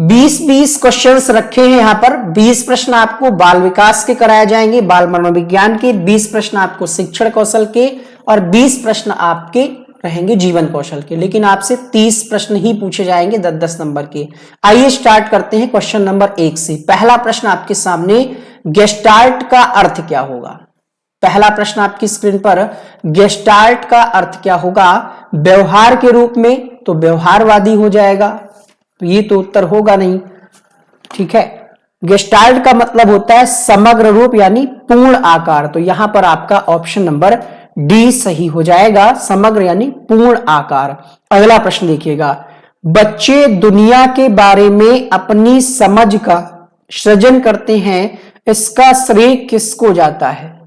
20-20 questions रखे हैं यहाँ पर। 20 प्रश्न आपको बाल विकास के कराए जाएंगे, बाल मनोविज्ञान के, 20 प्रश्न आपको शिक्षण कौशल के और 20 प्रश्न आपके रहेंगे जीवन कौशल के। लेकिन आपसे 30 प्रश्न ही पूछे जाएंगे 10-10 नंबर के। आइए स्टार्ट करते हैं क्वेश्चन नंबर 1 से। पहला प्रश्न आपके सामने, गेस्टाल्ट का अर्थ क्या होगा? पहला प्रश्न आपकी स्क्रीन पर, गेस्टाल्ट का अर्थ क्या होगा? व्यवहार के रूप में, तो व्यवहारवादी हो जाएगा, तो ये तो उत्तर होगा नहीं। ठीक है, गेस्टाल्ट का मतलब होता है समग्र रूप यानी पूर्ण आकार, तो यहां पर आपका ऑप्शन नंबर डी सही हो जाएगा, समग्र यानी पूर्ण आकार। अगला प्रश्न देखिएगा, बच्चे दुनिया के बारे में अपनी समझ का सृजन करते हैं, इसका श्रेय किसको जाता है?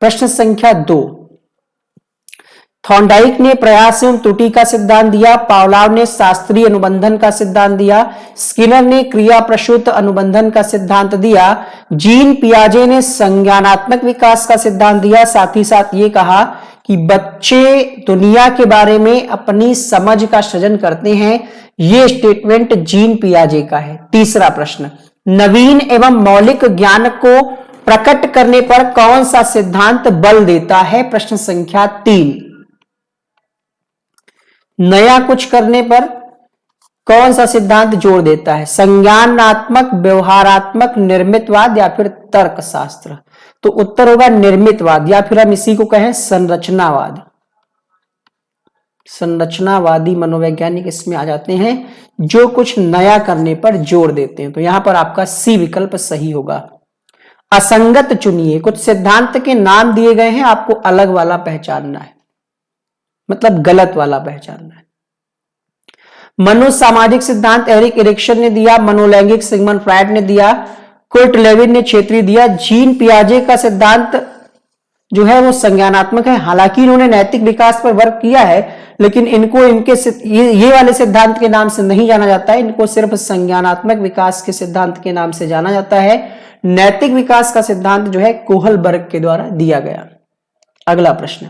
प्रश्न संख्या 2, थॉर्नडाइक ने प्रयास एवं त्रुटि का सिद्धांत दिया, पावलोव ने शास्त्रीय अनुबंधन का सिद्धांत दिया, स्किनर ने क्रिया प्रसूत अनुबंधन का सिद्धांत दिया, जीन पियाजे ने संज्ञानात्मक विकास का सिद्धांत दिया। साथ ही साथ ये कहा कि बच्चे दुनिया के बारे में अपनी समझ का सृजन करते हैं, ये स्टेटमेंट जीन पियाजे का है। तीसरा प्रश्न, नवीन एवं मौलिक ज्ञान को प्रकट करने पर कौन सा सिद्धांत बल देता है? प्रश्न संख्या 3, नया कुछ करने पर कौन सा सिद्धांत जोर देता है? संज्ञानात्मक, व्यवहारात्मक, निर्मितवाद या फिर तर्कशास्त्र? तो उत्तर होगा निर्मितवाद, या फिर हम इसी को कहें संरचनावाद। संरचनावादी मनोवैज्ञानिक इसमें आ जाते हैं, जो कुछ नया करने पर जोर देते हैं। तो यहां पर आपका सी विकल्प सही होगा। असंगत चुनिए, कुछ सिद्धांत के नाम दिए गए हैं, आपको अलग वाला पहचानना है, मतलब गलत वाला पहचानना है। मनोसामाजिक सिद्धांत एरिक एरिक्सन ने दिया, मनोलैंगिक सिगमंड फ्रायड ने दिया, कुर्ट लेविन ने क्षेत्रीय दिया, जीन पियाजे का सिद्धांत जो है वो संज्ञानात्मक है। हालांकि इन्होंने नैतिक विकास पर वर्क किया है, लेकिन इनको ये वाले सिद्धांत के नाम से नहीं जाना जाता है, इनको सिर्फ संज्ञानात्मक विकास के सिद्धांत के नाम से जाना जाता है। नैतिक विकास का सिद्धांत जो है कोहलबर्ग के द्वारा दिया गया। अगला प्रश्न,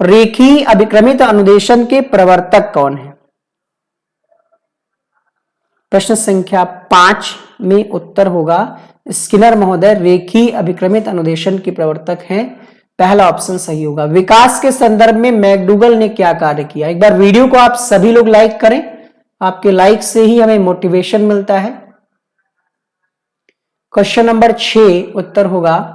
रेखीय अभिक्रमित अनुदेशन के प्रवर्तक कौन है? प्रश्न संख्या 5 में उत्तर होगा स्किनर महोदय रेखीय अभिक्रमित अनुदेशन के प्रवर्तक हैं। पहला ऑप्शन सही होगा। विकास के संदर्भ में मैकडूगल ने क्या कार्य किया? एक बार वीडियो को आप सभी लोग लाइक करें, आपके लाइक से ही हमें मोटिवेशन मिलता है। क्वेश्चन नंबर 6 उत्तर होगा,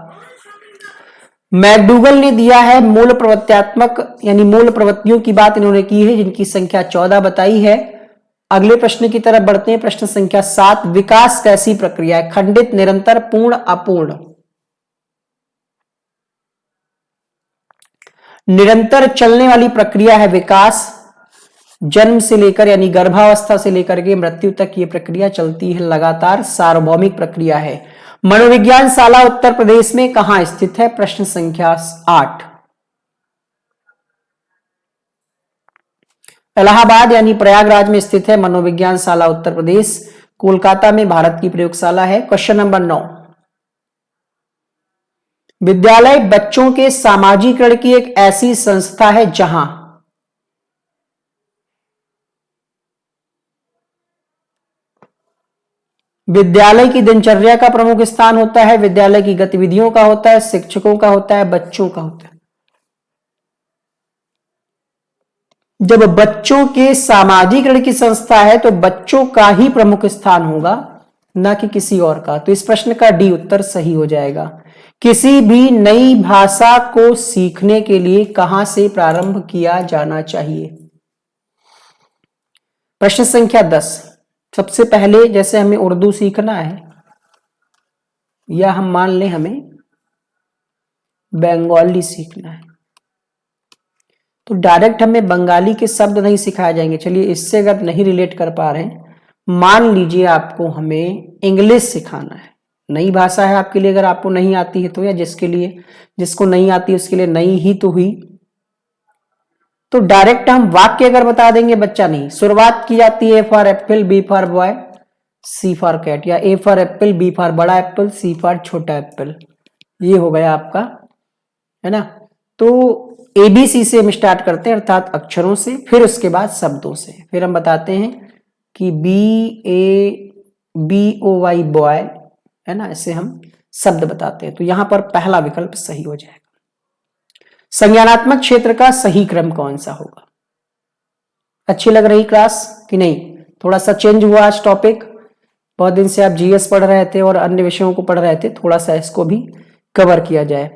मैकडूगल ने दिया है मूल प्रवृत्त्यात्मक यानी मूल प्रवृत्तियों की बात इन्होंने की है, जिनकी संख्या 14 बताई है। अगले प्रश्न की तरफ बढ़ते हैं। प्रश्न संख्या 7, विकास कैसी प्रक्रिया है? खंडित, निरंतर, पूर्ण, अपूर्ण? निरंतर चलने वाली प्रक्रिया है विकास। जन्म से लेकर यानी गर्भावस्था से लेकर के मृत्यु तक ये प्रक्रिया चलती है लगातार, सार्वभौमिक प्रक्रिया है। मनोविज्ञान शाला उत्तर प्रदेश में कहां स्थित है? प्रश्न संख्या 8, इलाहाबाद यानी प्रयागराज में स्थित है मनोविज्ञान शाला उत्तर प्रदेश। कोलकाता में भारत की प्रयोगशाला है। क्वेश्चन नंबर 9, विद्यालय बच्चों के सामाजिकरण की एक ऐसी संस्था है जहां विद्यालय की दिनचर्या का प्रमुख स्थान होता है, विद्यालय की गतिविधियों का होता है, शिक्षकों का होता है, बच्चों का होता है। जब बच्चों के सामाजिकरण की संस्था है तो बच्चों का ही प्रमुख स्थान होगा, ना कि किसी और का। तो इस प्रश्न का डी उत्तर सही हो जाएगा। किसी भी नई भाषा को सीखने के लिए कहां से प्रारंभ किया जाना चाहिए? प्रश्न संख्या 10, सबसे पहले जैसे हमें उर्दू सीखना है या हम मान लें हमें बंगाली सीखना है, तो डायरेक्ट हमें बंगाली के शब्द नहीं सिखाए जाएंगे। चलिए इससे अगर नहीं रिलेट कर पा रहे हैं, मान लीजिए आपको हमें इंग्लिश सिखाना है, नई भाषा है आपके लिए, अगर आपको नहीं आती है तो, या जिसको नहीं आती उसके लिए नई ही तो हुई, तो डायरेक्ट हम वाक्य अगर बता देंगे बच्चा नहीं। शुरुआत की जाती है A for apple, B for boy, C for cat, या A for apple, B for बड़ा एप्पल, सी फॉर छोटा एप्पल। ये हो गया आपका, है ना। तो एबीसी से हम स्टार्ट करते हैं, अर्थात अक्षरों से, फिर उसके बाद शब्दों से, फिर हम बताते हैं कि BABOY बॉय, है ना, ऐसे हम शब्द बताते हैं। तो यहां पर पहला विकल्प सही हो जाएगा। संज्ञानात्मक क्षेत्र का सही क्रम कौन सा होगा? अच्छी लग रही क्लास कि नहीं? थोड़ा सा चेंज हुआ आज टॉपिक। बहुत दिन से आप जीएस पढ़ रहे थे और अन्य विषयों को पढ़ रहे थे, थोड़ा सा इसको भी कवर किया जाए।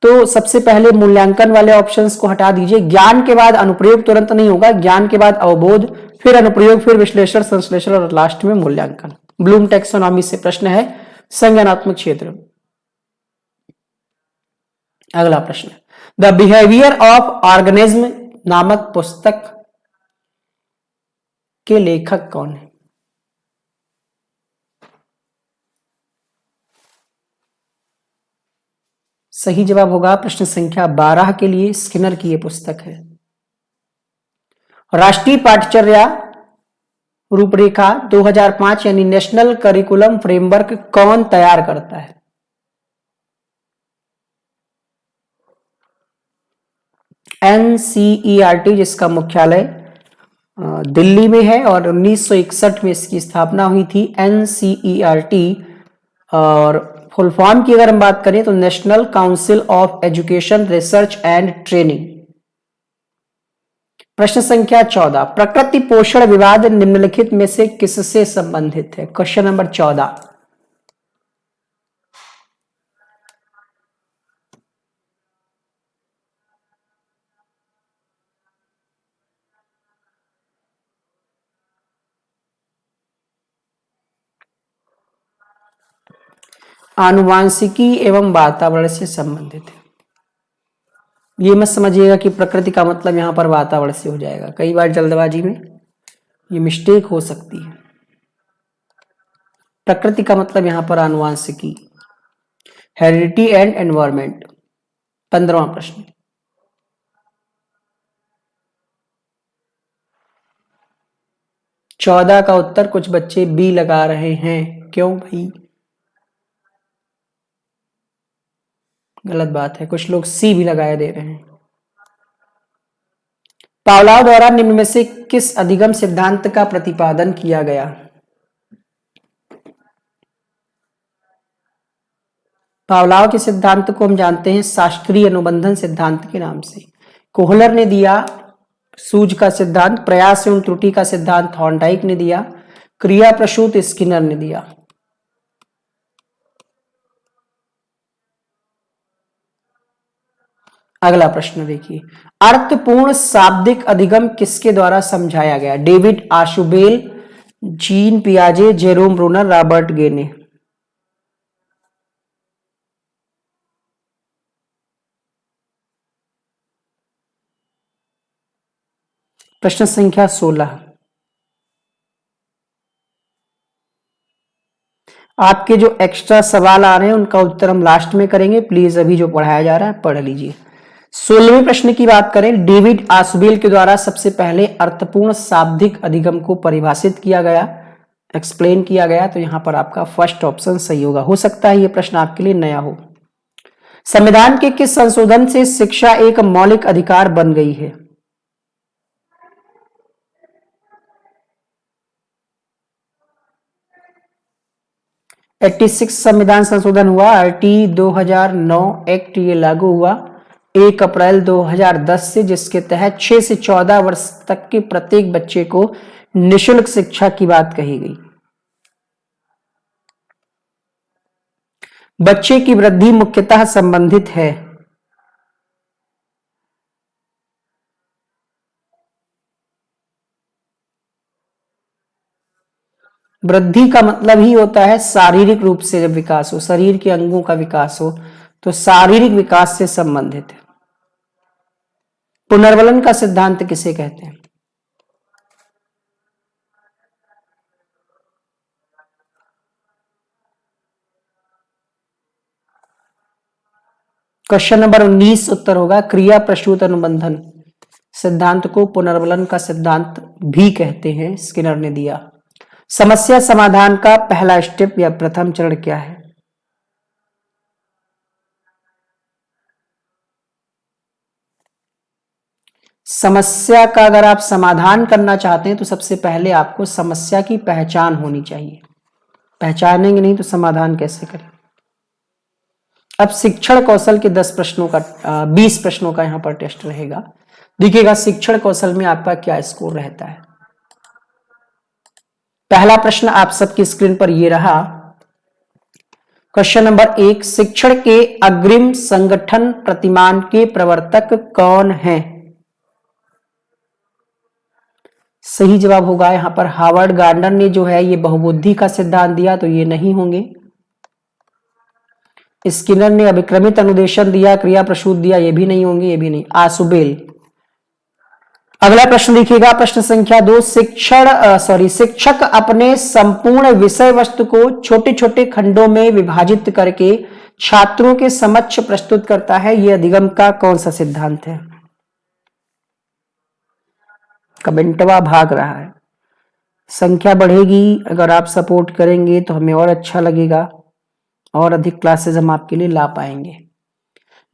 तो सबसे पहले मूल्यांकन वाले ऑप्शंस को हटा दीजिए। ज्ञान के बाद अनुप्रयोग तुरंत नहीं होगा, ज्ञान के बाद अवबोध, फिर अनुप्रयोग, फिर विश्लेषण, संश्लेषण और लास्ट में मूल्यांकन। ब्लूम टैक्सोनॉमी से प्रश्न है संज्ञानात्मक क्षेत्र। अगला प्रश्न, द बिहेवियर ऑफ ऑर्गेनिज्म नामक पुस्तक के लेखक कौन है? सही जवाब होगा प्रश्न संख्या 12 के लिए स्किनर की यह पुस्तक है। राष्ट्रीय पाठ्यचर्या रूपरेखा 2005 यानी नेशनल करिकुलम फ्रेमवर्क कौन तैयार करता है? NCERT, जिसका मुख्यालय दिल्ली में है और 1961 में इसकी स्थापना हुई थी। NCERT और फुल फॉर्म की अगर हम बात करें तो national council of education research and training. प्रश्न संख्या 14, प्रकृति पोषण विवाद निम्नलिखित में से किससे संबंधित है? Question number 14। आनुवांशिकी एवं वातावरण से संबंधित है। ये मत समझिएगा कि प्रकृति का मतलब यहां पर वातावरण से हो जाएगा, कई बार जल्दबाजी में ये मिस्टेक हो सकती है। प्रकृति का मतलब यहां पर आनुवांशिकी, हेरिडिटी एंड एनवायरमेंट। 15वां प्रश्न, चौदह का उत्तर कुछ बच्चे बी लगा रहे हैं, क्यों भाई? गलत बात है, कुछ लोग सी भी लगाए दे रहे हैं। पावलोव द्वारा निम्न में से किस अधिगम सिद्धांत का प्रतिपादन किया गया? पावलोव के सिद्धांत को हम जानते हैं शास्त्रीय अनुबंधन सिद्धांत के नाम से। कोहलर ने दिया सूज का सिद्धांत, प्रयास एवं त्रुटि का सिद्धांत थॉर्नडाइक ने दिया, क्रिया प्रसूत स्किनर ने दिया। अगला प्रश्न देखिए, अर्थपूर्ण शाब्दिक अधिगम किसके द्वारा समझाया गया? डेविड आशुबेल, जीन पियाजे, जेरोम ब्रूनर, रॉबर्ट गे ने। प्रश्न संख्या 16, आपके जो एक्स्ट्रा सवाल आ रहे हैं उनका उत्तर हम लास्ट में करेंगे, प्लीज अभी जो पढ़ाया जा रहा है पढ़ लीजिए। 16वें प्रश्न की बात करें, डेविड आशुबेल के द्वारा सबसे पहले अर्थपूर्ण शाब्दिक अधिगम को परिभाषित किया गया, एक्सप्लेन किया गया। तो यहां पर आपका फर्स्ट ऑप्शन सही होगा। हो सकता है यह प्रश्न आपके लिए नया हो। संविधान के किस संशोधन से शिक्षा एक मौलिक अधिकार बन गई है? एट्टी सिक्स संविधान संशोधन हुआ, RT 2009 एक्ट ये लागू हुआ 1 अप्रैल 2010 से, जिसके तहत 6 से 14 वर्ष तक के प्रत्येक बच्चे को निशुल्क शिक्षा की बात कही गई। बच्चे की वृद्धि मुख्यतः संबंधित है वृद्धि का मतलब ही होता है शारीरिक रूप से जब विकास हो, शरीर के अंगों का विकास हो, तो शारीरिक विकास से संबंधित है। पुनर्वलन का सिद्धांत किसे कहते हैं? क्वेश्चन नंबर 19 उत्तर होगा क्रिया प्रसूत अनुबंधन सिद्धांत को पुनर्वलन का सिद्धांत भी कहते हैं, स्किनर ने दिया। समस्या समाधान का पहला स्टेप या प्रथम चरण क्या है? समस्या का अगर आप समाधान करना चाहते हैं तो सबसे पहले आपको समस्या की पहचान होनी चाहिए। पहचानेंगे नहीं तो समाधान कैसे करें। अब शिक्षण कौशल के 10 प्रश्नों का 20 प्रश्नों का यहां पर टेस्ट रहेगा। देखिएगा शिक्षण कौशल में आपका क्या स्कोर रहता है। पहला प्रश्न आप सबकी स्क्रीन पर ये रहा। क्वेश्चन नंबर 1, शिक्षण के अग्रिम संगठन प्रतिमान के प्रवर्तक कौन हैं? सही जवाब होगा यहां पर हार्वर्ड गार्डनर ने जो है ये बहुबुद्धि का सिद्धांत दिया, तो ये नहीं होंगे। स्किनर ने अभिक्रमित अनुदेशन दिया, क्रिया प्रसूत दिया, ये भी नहीं होंगे, ये भी नहीं। आसुबेल। अगला प्रश्न देखिएगा, प्रश्न संख्या 2, शिक्षक अपने संपूर्ण विषय वस्तु को छोटे छोटे खंडों में विभाजित करके छात्रों के समक्ष प्रस्तुत करता है। यह अधिगम का कौन सा सिद्धांत है? कमेंटवा भाग रहा है। संख्या बढ़ेगी अगर आप सपोर्ट करेंगे तो हमें और अच्छा लगेगा और अधिक क्लासेस हम आपके लिए ला पाएंगे।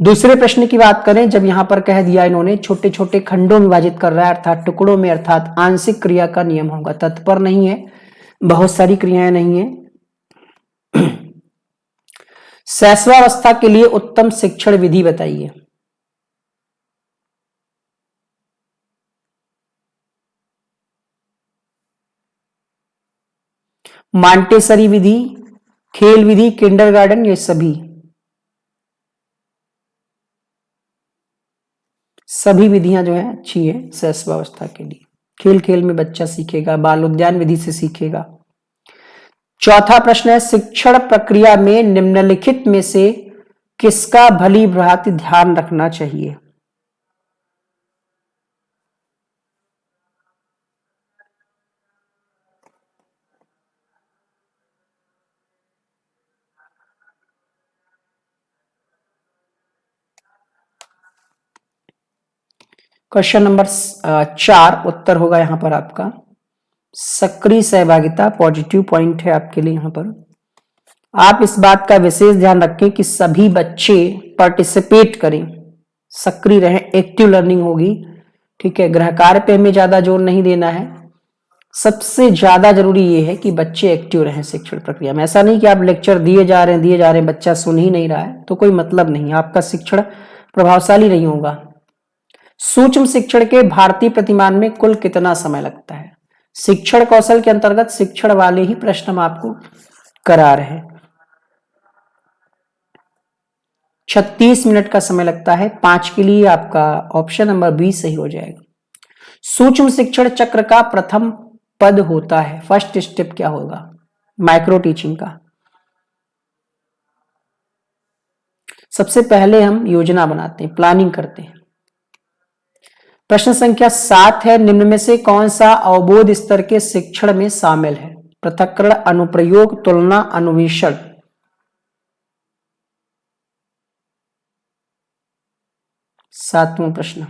दूसरे प्रश्न की बात करें, जब यहां पर कह दिया इन्होंने छोटे छोटे खंडों में विभाजित कर रहा है अर्थात टुकड़ों में, अर्थात आंशिक क्रिया का नियम होगा। तत्पर नहीं है, बहुत सारी क्रियाएं नहीं है। शैशवावस्था के लिए उत्तम शिक्षण विधि बताइए। मांटेसरी विधि, खेल विधि, किंडरगार्टन, ये सभी विधियां जो है अच्छी है शैशवावस्था के लिए। खेल खेल में बच्चा सीखेगा, बाल उद्यान विधि से सीखेगा। चौथा प्रश्न है, शिक्षण प्रक्रिया में निम्नलिखित में से किसका भली भांति ध्यान रखना चाहिए? क्वेश्चन नंबर 4 उत्तर होगा यहां पर आपका सक्रिय सहभागिता। पॉजिटिव पॉइंट है आपके लिए यहां पर। आप इस बात का विशेष ध्यान रखें कि सभी बच्चे पार्टिसिपेट करें, सक्रिय रहें, एक्टिव लर्निंग होगी। ठीक है, गृह कार्य पे हमें ज्यादा जोर नहीं देना है। सबसे ज्यादा जरूरी यह है कि बच्चे एक्टिव रहें शिक्षण प्रक्रिया में। ऐसा नहीं कि आप लेक्चर दिए जा रहे हैं, बच्चा सुन ही नहीं रहा है तो कोई मतलब नहीं, आपका शिक्षण प्रभावशाली नहीं होगा। सूक्ष्म शिक्षण के भारतीय प्रतिमान में कुल कितना समय लगता है? शिक्षण कौशल के अंतर्गत शिक्षण वाले ही प्रश्न हम आपको करा रहे हैं। 36 मिनट का समय लगता है। 5 के लिए आपका ऑप्शन नंबर बी सही हो जाएगा। सूक्ष्म शिक्षण चक्र का प्रथम पद होता है, फर्स्ट स्टेप क्या होगा? माइक्रो टीचिंग का। सबसे पहले हम योजना बनाते हैं, प्लानिंग करते हैं। प्रश्न संख्या 7 है, निम्न में से कौन सा अवबोध स्तर के शिक्षण में शामिल है? पृथक्करण, अनुप्रयोग, तुलना, अनुवेशन। सातवां प्रश्न।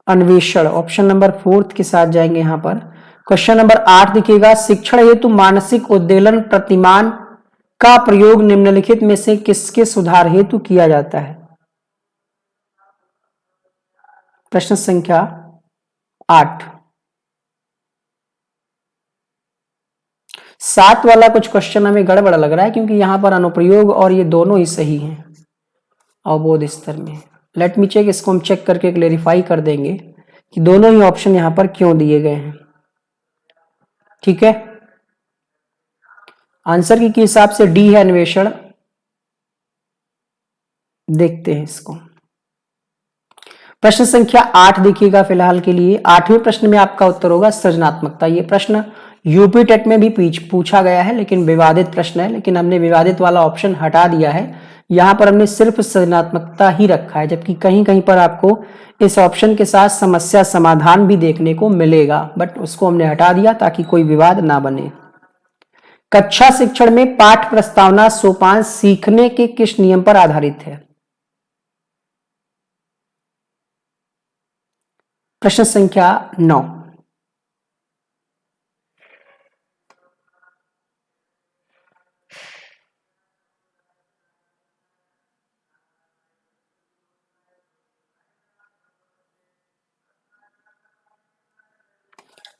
अन्वेषण ऑप्शन नंबर 4 के साथ जाएंगे यहां पर। क्वेश्चन नंबर 8 दिखेगा, शिक्षण हेतु मानसिक उद्वेलन प्रतिमान का प्रयोग निम्नलिखित में से किसके सुधार हेतु किया जाता है? प्रश्न संख्या 8। 7 वाला कुछ क्वेश्चन हमें गड़बड़ लग रहा है क्योंकि यहां पर अनुप्रयोग और ये दोनों ही सही हैं अवबोध स्तर में। लेट मी चेक, इसको हम चेक करके क्लेरिफाई कर देंगे कि दोनों ही ऑप्शन यहां पर क्यों दिए गए हैं। ठीक है, आंसर की हिसाब से डी है अन्वेषण। देखते हैं इसको। प्रश्न संख्या 8 देखिएगा फिलहाल के लिए। 8वें प्रश्न में आपका उत्तर होगा सृजनात्मकता। ये प्रश्न यूपी टेट में भी पूछा गया है लेकिन विवादित प्रश्न है, लेकिन हमने विवादित वाला ऑप्शन हटा दिया है। यहां पर हमने सिर्फ सृजनात्मकता ही रखा है, जबकि कहीं कहीं पर आपको इस ऑप्शन के साथ समस्या समाधान भी देखने को मिलेगा, बट उसको हमने हटा दिया ताकि कोई विवाद ना बने। कक्षा शिक्षण में पाठ प्रस्तावना सोपान सीखने के किस नियम पर आधारित है? प्रश्न संख्या 9।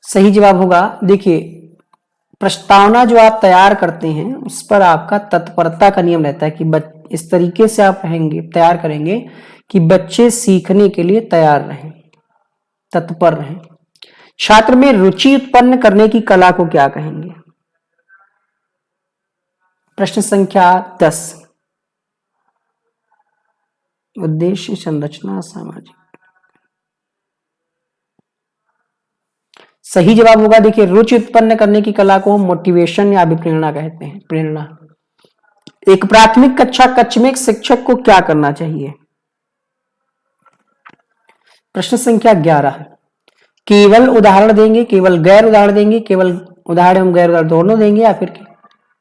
सही जवाब होगा, देखिए प्रस्तावना जो आप तैयार करते हैं उस पर आपका तत्परता का नियम रहता है कि इस तरीके से आप तैयार करेंगे कि बच्चे सीखने के लिए तैयार रहें, तत्पर रहें। छात्र में रुचि उत्पन्न करने की कला को क्या कहेंगे? प्रश्न संख्या 10। उद्देश्य, संरचना, सामाजिक। सही जवाब होगा, देखिए रुचि उत्पन्न करने की कला को मोटिवेशन या अभिप्रेरणा कहते हैं, प्रेरणा। एक प्राथमिक कक्षा कक्ष में एक शिक्षक को क्या करना चाहिए? प्रश्न संख्या 11। केवल उदाहरण देंगे, केवल गैर उदाहरण देंगे, केवल उदाहरण एवं गैर उदाहरण दोनों देंगे, या फिर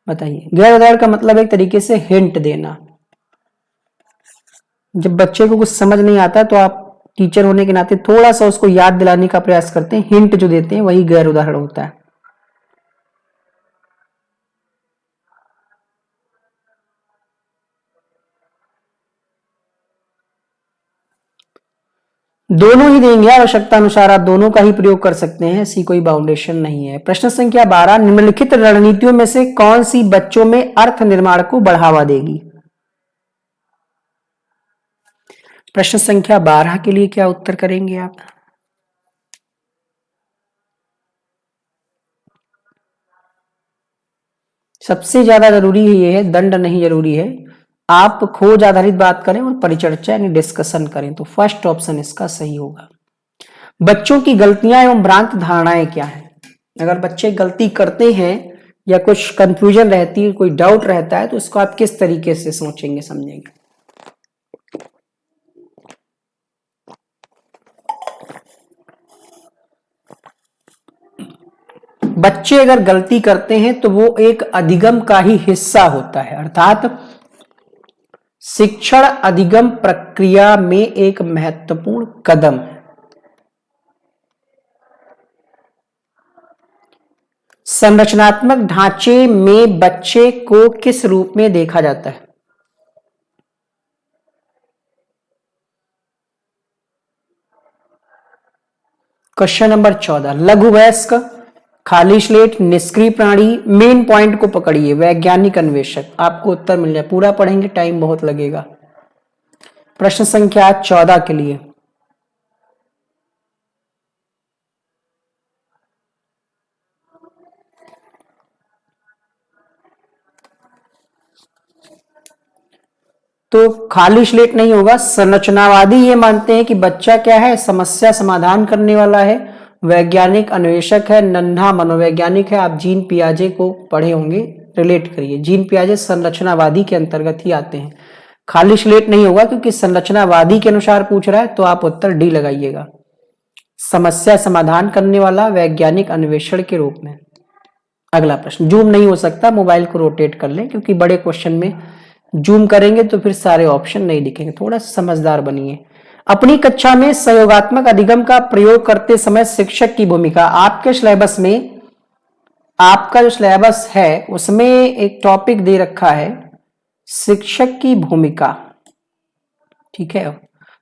बताइए। गैर उदाहरण का मतलब एक तरीके से हिंट देना। जब बच्चे को कुछ समझ नहीं आता तो आप टीचर होने के नाते थोड़ा सा उसको याद दिलाने का प्रयास करते हैं, हिंट जो देते हैं वही गैर उदाहरण होता है। दोनों ही देंगे, आवश्यकता अनुसार आप दोनों का ही प्रयोग कर सकते हैं, ऐसी कोई बाउंडेशन नहीं है। प्रश्न संख्या 12। निम्नलिखित रणनीतियों में से कौन सी बच्चों में अर्थ निर्माण को बढ़ावा देगी? प्रश्न संख्या 12 के लिए क्या उत्तर करेंगे आप? सबसे ज्यादा जरूरी ये है, दंड नहीं जरूरी है। आप खोज आधारित बात करें और परिचर्चा यानी डिस्कशन करें, तो फर्स्ट ऑप्शन इसका सही होगा। बच्चों की गलतियां एवं भ्रांत धारणाएं क्या है? अगर बच्चे गलती करते हैं या कुछ कंफ्यूजन रहती है, कोई डाउट रहता है, तो इसको आप किस तरीके से सोचेंगे, समझेंगे? बच्चे अगर गलती करते हैं तो वो एक अधिगम का ही हिस्सा होता है, अर्थात शिक्षण अधिगम प्रक्रिया में एक महत्वपूर्ण कदम है। संरचनात्मक ढांचे में बच्चे को किस रूप में देखा जाता है? Question number 14। लघु वयस्क, खाली स्लेट, निष्क्रिय प्राणी, मेन पॉइंट को पकड़िए, वैज्ञानिक अन्वेषक। आपको उत्तर मिल जाए, पूरा पढ़ेंगे टाइम बहुत लगेगा। प्रश्न संख्या 14 के लिए तो खाली स्लेट नहीं होगा। संरचनावादी ये मानते हैं कि बच्चा क्या है, समस्या समाधान करने वाला है। वैज्ञानिक अन्वेषक है, नन्हा मनोवैज्ञानिक है। आप जीन पियाजे को पढ़े होंगे, रिलेट करिए। जीन पियाजे संरचनावादी के अंतर्गत ही आते हैं। खाली स्लेट नहीं होगा क्योंकि संरचनावादी के अनुसार पूछ रहा है, तो आप उत्तर डी लगाइएगा, समस्या समाधान करने वाला वैज्ञानिक अन्वेषण के रूप में। अगला प्रश्न, जूम नहीं हो सकता, मोबाइल को रोटेट कर लें, क्योंकि बड़े क्वेश्चन में जूम करेंगे तो फिर सारे ऑप्शन नहीं दिखेंगे। थोड़ा समझदार बनिए। अपनी कक्षा में सहयोगात्मक अधिगम का प्रयोग करते समय शिक्षक की भूमिका। आपके सिलेबस में, आपका जो सिलेबस है उसमें एक टॉपिक दे रखा है शिक्षक की भूमिका, ठीक है।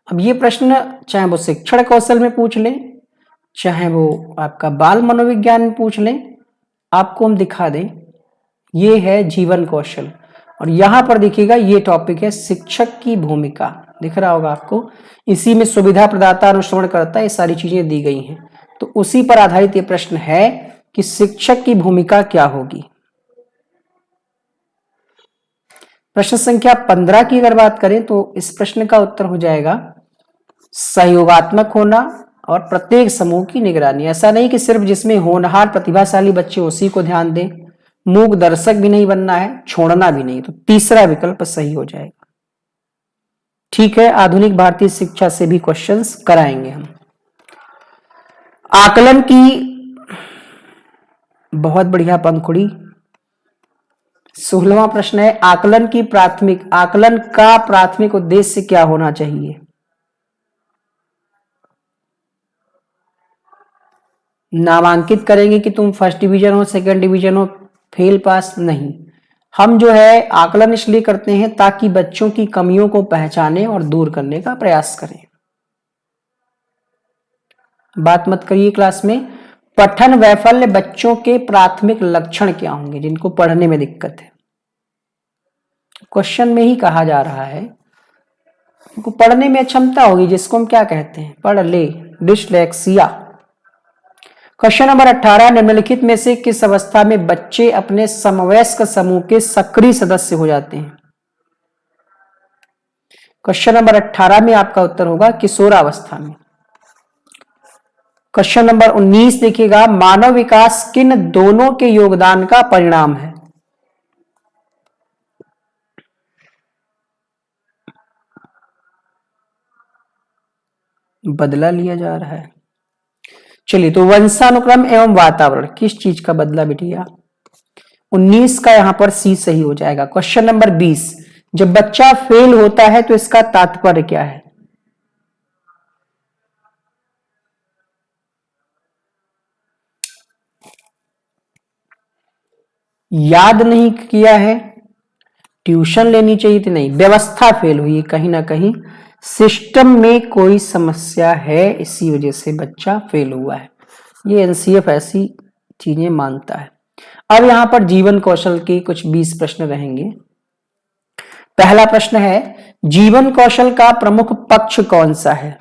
अब ये प्रश्न चाहे वो शिक्षण कौशल में पूछ लें, चाहे वो आपका बाल मनोविज्ञान में पूछ लें, आपको हम दिखा दें ये है जीवन कौशल, और यहां पर देखिएगा ये टॉपिक है शिक्षक की भूमिका, दिख रहा होगा आपको। इसी में सुविधा प्रदाता, अनुश्रवण करता, ये सारी चीजें दी गई हैं। तो उसी पर आधारित ये प्रश्न है कि शिक्षक की भूमिका क्या होगी। प्रश्न संख्या 15 की अगर बात करें तो इस प्रश्न का उत्तर हो जाएगा सहयोगात्मक होना और प्रत्येक समूह की निगरानी। ऐसा नहीं कि सिर्फ जिसमें होनहार प्रतिभाशाली बच्चे उसी को ध्यान दें, मूक दर्शक भी नहीं बनना है, छोड़ना भी नहीं। तो तीसरा विकल्प सही हो जाएगा, ठीक है। आधुनिक भारतीय शिक्षा से भी क्वेश्चंस कराएंगे हम। आकलन की बहुत बढ़िया पंखुड़ी। 16वां प्रश्न है, आकलन का प्राथमिक उद्देश्य क्या होना चाहिए? नामांकित करेंगे कि तुम फर्स्ट डिवीजन हो, सेकंड डिवीजन हो, फेल पास नहीं। हम जो है आकलन इसलिए करते हैं ताकि बच्चों की कमियों को पहचाने और दूर करने का प्रयास करें। बात मत करिए क्लास में। पठन वैफल्य बच्चों के प्राथमिक लक्षण क्या होंगे जिनको पढ़ने में दिक्कत है? क्वेश्चन में ही कहा जा रहा है उनको पढ़ने में अक्षमता होगी, जिसको हम क्या कहते हैं, पढ़ ले, डिसलेक्सिया। क्वेश्चन नंबर 18, निम्नलिखित में से किस अवस्था में बच्चे अपने समवयस्क समूह के सक्रिय सदस्य हो जाते हैं? क्वेश्चन नंबर 18 में आपका उत्तर होगा किशोरावस्था में। क्वेश्चन नंबर 19 देखिएगा, मानव विकास किन दोनों के योगदान का परिणाम है? बदला लिया जा रहा है। चलिए, तो वंशानुक्रम एवं वातावरण, किस चीज का बदला बिटिया? 19 का यहां पर सी सही हो जाएगा। क्वेश्चन नंबर 20, जब बच्चा फेल होता है तो इसका तात्पर्य क्या है? याद नहीं किया है, ट्यूशन लेनी चाहिए थी, नहीं, व्यवस्था फेल हुई, कहीं ना कहीं सिस्टम में कोई समस्या है, इसी वजह से बच्चा फेल हुआ है। ये एनसीएफ ऐसी चीजें मानता है। अब यहां पर जीवन कौशल के कुछ 20 प्रश्न रहेंगे। पहला प्रश्न है, जीवन कौशल का प्रमुख पक्ष कौन सा है?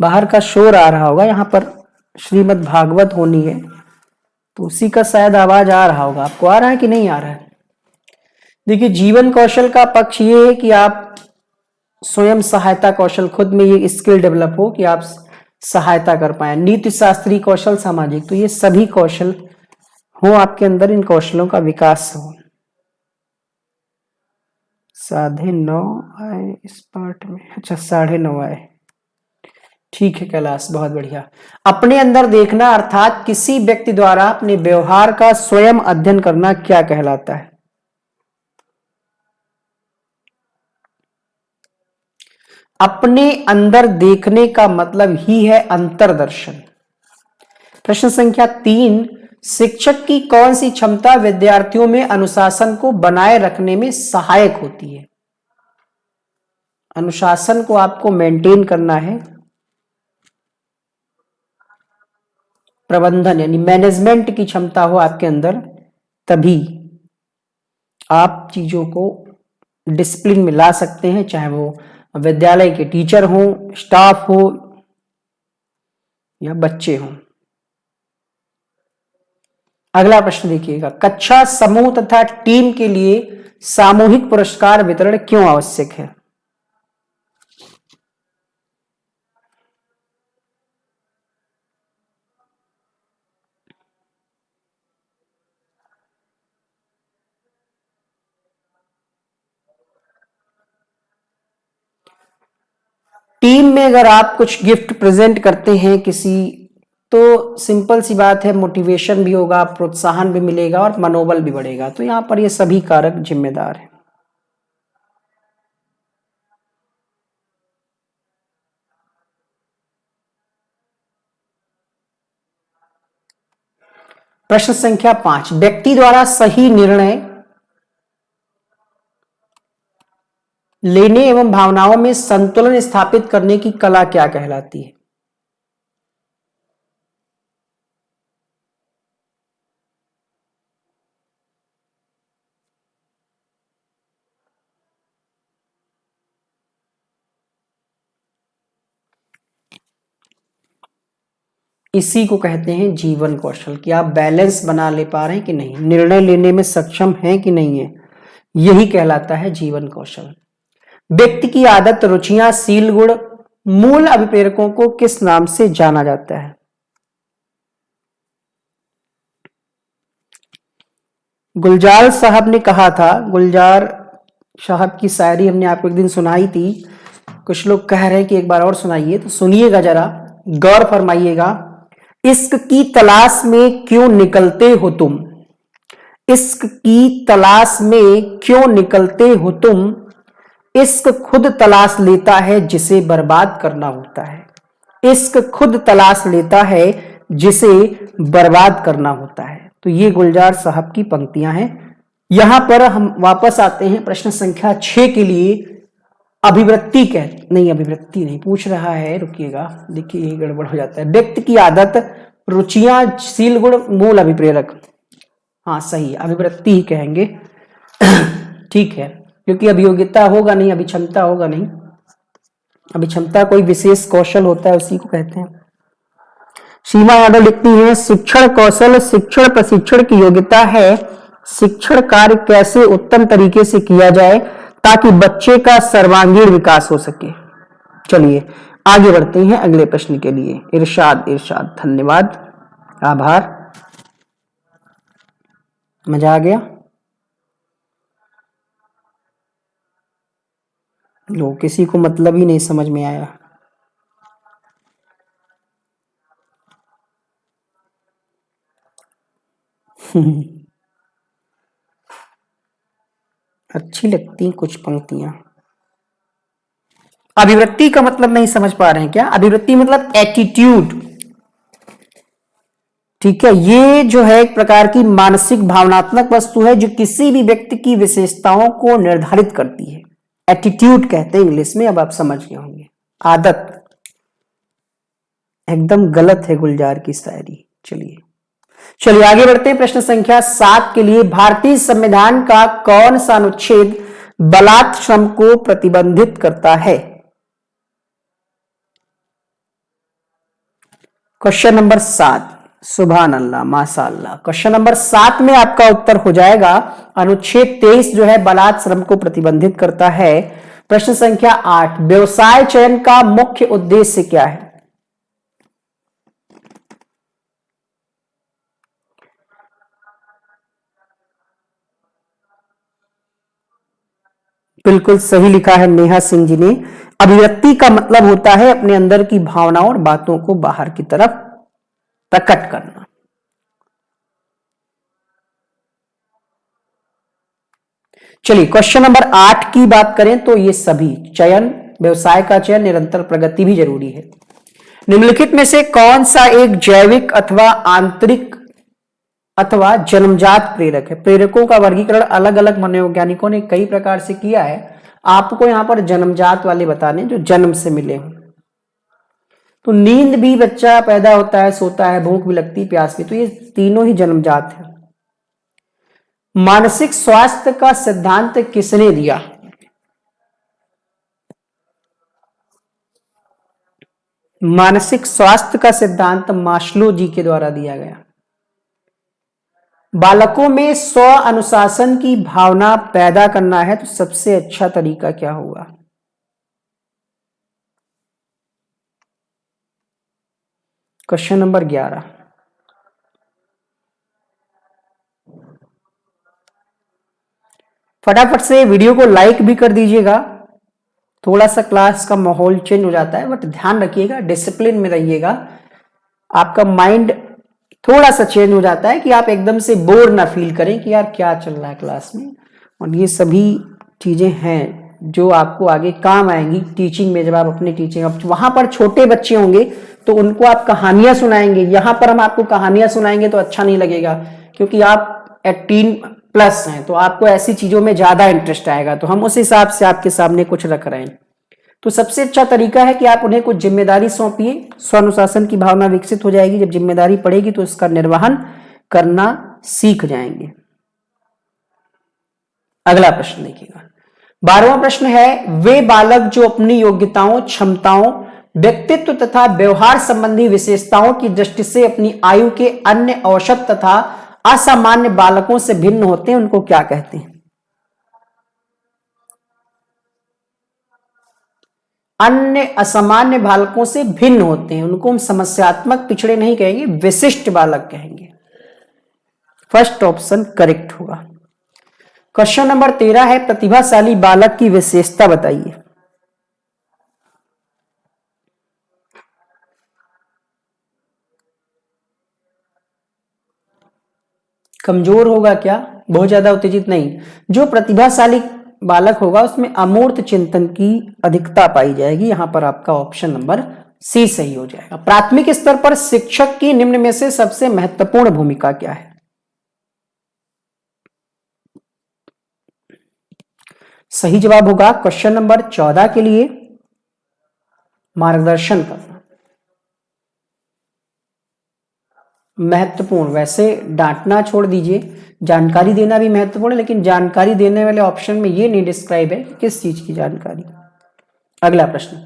बाहर का शोर आ रहा होगा, यहां पर श्रीमद् भागवत होनी है तो उसी का शायद आवाज आ रहा होगा। आपको आ रहा है कि नहीं आ रहा है? देखिए, जीवन कौशल का पक्ष ये है कि आप स्वयं सहायता कौशल, खुद में ये स्किल डेवलप हो कि आप सहायता कर पाए। नीति शास्त्री कौशल, सामाजिक, तो ये सभी कौशल हो आपके अंदर, इन कौशलों का विकास हो। 9:30 आए इस पार्ट में, अच्छा 9:30 आए, ठीक है कैलाश, बहुत बढ़िया। अपने अंदर देखना अर्थात किसी व्यक्ति द्वारा अपने व्यवहार का स्वयं अध्ययन करना क्या कहलाता है? अपने अंदर देखने का मतलब ही है अंतर्दर्शन। प्रश्न संख्या 3, शिक्षक की कौन सी क्षमता विद्यार्थियों में अनुशासन को बनाए रखने में सहायक होती है? अनुशासन को आपको मेंटेन करना है, प्रबंधन यानी मैनेजमेंट की क्षमता हो आपके अंदर, तभी आप चीजों को डिसिप्लिन में ला सकते हैं, चाहे वो विद्यालय के टीचर हो, स्टाफ हो या बच्चे हों। अगला प्रश्न देखिएगा, कक्षा, समूह तथा टीम के लिए सामूहिक पुरस्कार वितरण क्यों आवश्यक है? टीम में अगर आप कुछ गिफ्ट प्रेजेंट करते हैं किसी, तो सिंपल सी बात है, मोटिवेशन भी होगा, प्रोत्साहन भी मिलेगा और मनोबल भी बढ़ेगा। तो यहां पर ये सभी कारक जिम्मेदार हैं। प्रश्न संख्या 5, व्यक्ति द्वारा सही निर्णय लेने एवं भावनाओं में संतुलन स्थापित करने की कला क्या कहलाती है? इसी को कहते हैं जीवन कौशल, कि आप बैलेंस बना ले पा रहे हैं कि नहीं, निर्णय लेने में सक्षम हैं कि नहीं है, यही कहलाता है जीवन कौशल। व्यक्ति की आदत, रुचियां, सील गुण, मूल अभिप्रेरकों को किस नाम से जाना जाता है? गुलजार साहब ने कहा था, गुलजार साहब की शायरी हमने आपको एक दिन सुनाई थी, कुछ लोग कह रहे हैं कि एक बार और सुनाइए, तो सुनिएगा जरा, गौर फरमाइएगा। इश्क की तलाश में क्यों निकलते हो तुम, इश्क की तलाश में क्यों निकलते हो तुम, इश्क खुद तलाश लेता है जिसे बर्बाद करना होता है। इश्क खुद तलाश लेता है जिसे बर्बाद करना होता है। तो ये गुलजार साहब की पंक्तियां हैं। यहां पर हम वापस आते हैं प्रश्न संख्या 6 के लिए। अभिवृत्ति नहीं, अभिवृत्ति नहीं पूछ रहा है, रुकिएगा, देखिए ये गड़बड़ हो जाता है। व्यक्ति की आदत, रुचियां, शील गुण, मूल अभिप्रेरक। हाँ सही, अभिवृत्ति ही कहेंगे। ठीक है, क्योंकि अभियोग्यता होगा नहीं, अभिक्षमता होगा नहीं। अभिक्षमता कोई विशेष कौशल होता है, उसी को कहते हैं। सीमा यादव लिखती हैं, शिक्षण कौशल शिक्षण प्रशिक्षण की योग्यता है। शिक्षण कार्य कैसे उत्तम तरीके से किया जाए ताकि बच्चे का सर्वांगीण विकास हो सके। चलिए आगे बढ़ते हैं अगले प्रश्न के लिए। इरशाद, धन्यवाद, आभार, मजा आ गया। लो, किसी को मतलब ही नहीं समझ में आया। अच्छी लगती कुछ पंक्तियां। अभिवृत्ति का मतलब नहीं समझ पा रहे हैं क्या? अभिवृत्ति मतलब एटीट्यूड। ठीक है, ये जो है एक प्रकार की मानसिक भावनात्मक वस्तु है जो किसी भी व्यक्ति की विशेषताओं को निर्धारित करती है। एटीट्यूड कहते हैं इंग्लिश में, अब आप समझ गए होंगे। आदत एकदम गलत है गुलजार की शायरी। चलिए आगे बढ़ते हैं प्रश्न संख्या 7 के लिए। भारतीय संविधान का कौन सा अनुच्छेद बलात् श्रम को प्रतिबंधित करता है? Question number 7। सुभान अल्लाह, माशाअल्लाह। क्वेश्चन नंबर 7 में आपका उत्तर हो जाएगा अनुच्छेद 23 जो है बलात् श्रम को प्रतिबंधित करता है। प्रश्न संख्या 8, व्यवसाय चयन का मुख्य उद्देश्य क्या है? बिल्कुल सही लिखा है नेहा सिंह जी ने। अभिव्यक्ति का मतलब होता है अपने अंदर की भावनाओं और बातों को बाहर की तरफ प्रकट करना। चलिए क्वेश्चन नंबर 8 की बात करें तो ये सभी चयन, व्यवसाय का चयन, निरंतर प्रगति भी जरूरी है। निम्नलिखित में से कौन सा एक जैविक अथवा आंतरिक अथवा जन्मजात प्रेरक है? प्रेरकों का वर्गीकरण अलग अलग मनोवैज्ञानिकों ने कई प्रकार से किया है। आपको यहां पर जन्मजात वाले बताने जो जन्म से मिले हों। तो नींद भी बच्चा पैदा होता है, सोता है, भूख भी लगती, प्यास भी, तो ये तीनों ही जन्मजात है। मानसिक स्वास्थ्य का सिद्धांत किसने दिया? मानसिक स्वास्थ्य का सिद्धांत मास्लो जी के द्वारा दिया गया। बालकों में स्व अनुशासन की भावना पैदा करना है तो सबसे अच्छा तरीका क्या होगा? Question number 11। फटाफट से वीडियो को लाइक भी कर दीजिएगा। थोड़ा सा क्लास का माहौल चेंज हो जाता है, बट ध्यान रखिएगा, डिसिप्लिन में रहिएगा। आपका माइंड थोड़ा सा चेंज हो जाता है कि आप एकदम से बोर ना फील करें कि यार क्या चल रहा है क्लास में। और ये सभी चीजें हैं जो आपको आगे काम आएंगी टीचिंग में। जब आप अपनी टीचिंग, अब वहां पर छोटे बच्चे होंगे तो उनको आप कहानियां सुनाएंगे, यहां पर हम आपको कहानियां सुनाएंगे तो अच्छा नहीं लगेगा, क्योंकि आप 18+ हैं तो आपको ऐसी चीजों में ज्यादा इंटरेस्ट आएगा। तो हम उस हिसाब से आपके सामने कुछ रख रहे हैं। तो सबसे अच्छा तरीका है कि आप उन्हें कुछ जिम्मेदारी सौंपिए, स्वानुशासन की भावना विकसित हो जाएगी। जब जिम्मेदारी पड़ेगी तो इसका निर्वहन करना सीख जाएंगे। अगला प्रश्न देखिएगा, 12वां प्रश्न है, वे बालक जो अपनी योग्यताओं, क्षमताओं, व्यक्तित्व तथा व्यवहार संबंधी विशेषताओं की दृष्टि से अपनी आयु के अन्य औसत तथा असामान्य बालकों से भिन्न होते हैं, उनको क्या कहते हैं? अन्य असामान्य बालकों से भिन्न होते हैं उनको हम समस्यात्मक पिछड़े नहीं कहेंगे, विशिष्ट बालक कहेंगे। फर्स्ट ऑप्शन करेक्ट होगा। क्वेश्चन नंबर 13 है, प्रतिभाशाली बालक की विशेषता बताइए। कमजोर होगा क्या? बहुत ज्यादा उत्तेजित नहीं। जो प्रतिभाशाली बालक होगा उसमें अमूर्त चिंतन की अधिकता पाई जाएगी। यहां पर आपका ऑप्शन नंबर सी सही हो जाएगा। प्राथमिक स्तर पर शिक्षक की निम्न में से सबसे महत्वपूर्ण भूमिका क्या है? सही जवाब होगा क्वेश्चन नंबर 14 के लिए मार्गदर्शन करना। महत्वपूर्ण, वैसे डांटना छोड़ दीजिए, जानकारी देना भी महत्वपूर्ण है, लेकिन जानकारी देने वाले ऑप्शन में ये नहीं डिस्क्राइब है कि किस चीज की जानकारी। अगला प्रश्न,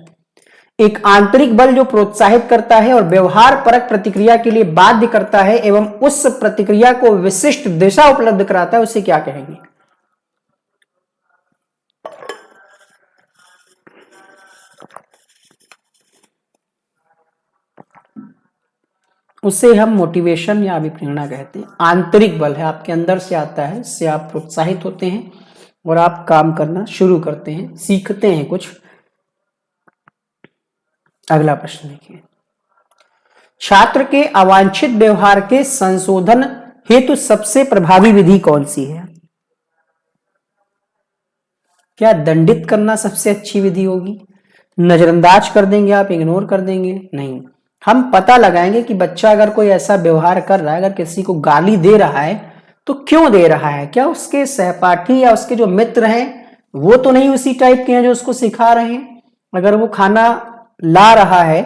एक आंतरिक बल जो प्रोत्साहित करता है और व्यवहार परक प्रतिक्रिया के लिए बाध्य करता है एवं उस प्रतिक्रिया को विशिष्ट दिशा उपलब्ध कराता है, उसे क्या कहेंगे? उसे हम मोटिवेशन या अभिप्रेरणा कहते हैं। आंतरिक बल है, आपके अंदर से आता है, इससे आप प्रोत्साहित होते हैं और आप काम करना शुरू करते हैं, सीखते हैं कुछ। अगला प्रश्न देखिए, छात्र के अवांछित व्यवहार के संशोधन हेतु सबसे प्रभावी विधि कौन सी है? क्या दंडित करना सबसे अच्छी विधि होगी? नजरअंदाज कर देंगे आप, इग्नोर कर देंगे? नहीं, हम पता लगाएंगे कि बच्चा अगर कोई ऐसा व्यवहार कर रहा है, अगर किसी को गाली दे रहा है तो क्यों दे रहा है। क्या उसके सहपाठी या उसके जो मित्र हैं वो तो नहीं उसी टाइप के हैं जो उसको सिखा रहे हैं? अगर वो खाना ला रहा है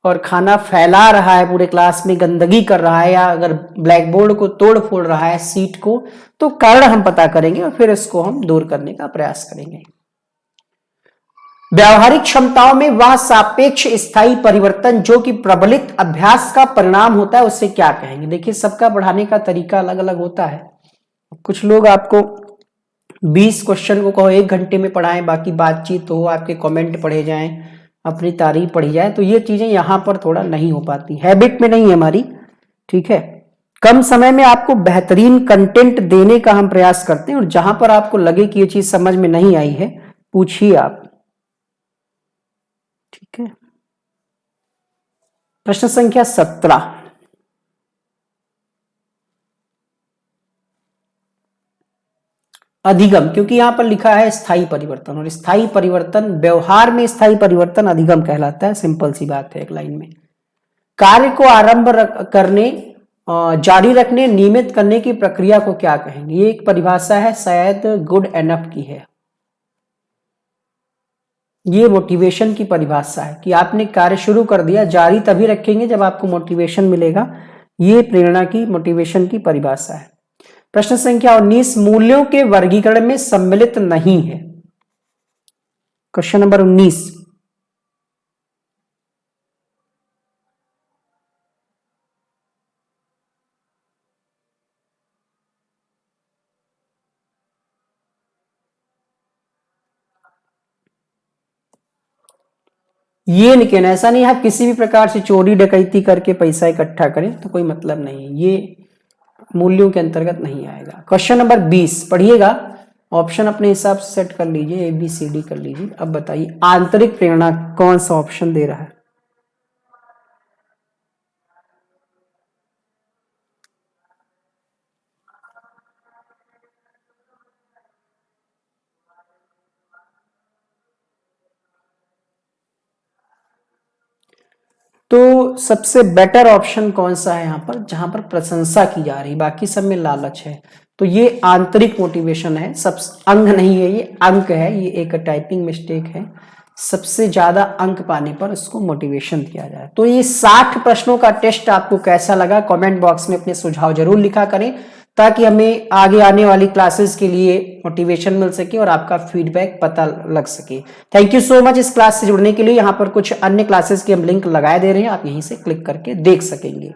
और खाना फैला रहा है, पूरे क्लास में गंदगी कर रहा है, या अगर ब्लैक बोर्ड को तोड़ फोड़ रहा है, सीट को, तो कारण हम पता करेंगे और फिर इसको हम दूर करने का प्रयास करेंगे। व्यावहारिक क्षमताओं में वह सापेक्ष स्थायी परिवर्तन जो कि प्रबलित अभ्यास का परिणाम होता है, उससे क्या कहेंगे? देखिए, सबका पढ़ाने का तरीका अलग अलग होता है। कुछ लोग आपको 20 क्वेश्चन को कहो 1 घंटे में पढ़ाएं, बाकी बातचीत हो, आपके कमेंट पढ़े जाएं, अपनी तारीफ पढ़ी जाए, तो ये चीजें यहां पर थोड़ा नहीं हो पाती, हैबिट में नहीं है हमारी। ठीक है, कम समय में आपको बेहतरीन कंटेंट देने का हम प्रयास करते हैं, और जहां पर आपको लगे कि ये चीज समझ में नहीं आई है, पूछिए आप। ठीक है, प्रश्न संख्या 17, अधिगम, क्योंकि यहां पर लिखा है स्थायी परिवर्तन, और स्थायी परिवर्तन, व्यवहार में स्थायी परिवर्तन अधिगम कहलाता है। सिंपल सी बात है, एक लाइन में। कार्य को आरंभ करने, जारी रखने, नियमित करने की प्रक्रिया को क्या कहेंगे? ये एक परिभाषा है, शायद गुड एनफ की है। ये मोटिवेशन की परिभाषा है कि आपने कार्य शुरू कर दिया, जारी तभी रखेंगे जब आपको मोटिवेशन मिलेगा। ये प्रेरणा की, मोटिवेशन की परिभाषा है। प्रश्न संख्या 19, मूल्यों के वर्गीकरण में सम्मिलित नहीं है। क्वेश्चन नंबर 19, ये नहीं कहना, ऐसा नहीं है किसी भी प्रकार से चोरी डकैती करके पैसा इकट्ठा करें तो कोई मतलब नहीं है, ये मूल्यों के अंतर्गत नहीं आएगा। क्वेश्चन नंबर 20 पढ़िएगा, ऑप्शन अपने हिसाब से सेट कर लीजिए, ABCD कर लीजिए। अब बताइए आंतरिक प्रेरणा कौन सा ऑप्शन दे रहा है? तो सबसे बेटर ऑप्शन कौन सा है यहाँ पर, जहां पर प्रशंसा की जा रही, बाकी सब में लालच है, तो ये आंतरिक मोटिवेशन है। सब अंग नहीं है, ये अंक है, ये एक टाइपिंग मिस्टेक है। सबसे ज्यादा अंक पाने पर उसको मोटिवेशन दिया जाए। तो ये 60 प्रश्नों का टेस्ट आपको कैसा लगा, कमेंट बॉक्स में अपने सुझाव जरूर लिखा करें, ताकि हमें आगे आने वाली क्लासेस के लिए मोटिवेशन मिल सके और आपका फीडबैक पता लग सके। थैंक यू सो मच इस क्लास से जुड़ने के लिए। यहाँ पर कुछ अन्य क्लासेस के हम लिंक लगाए दे रहे हैं, आप यहीं से क्लिक करके देख सकेंगे।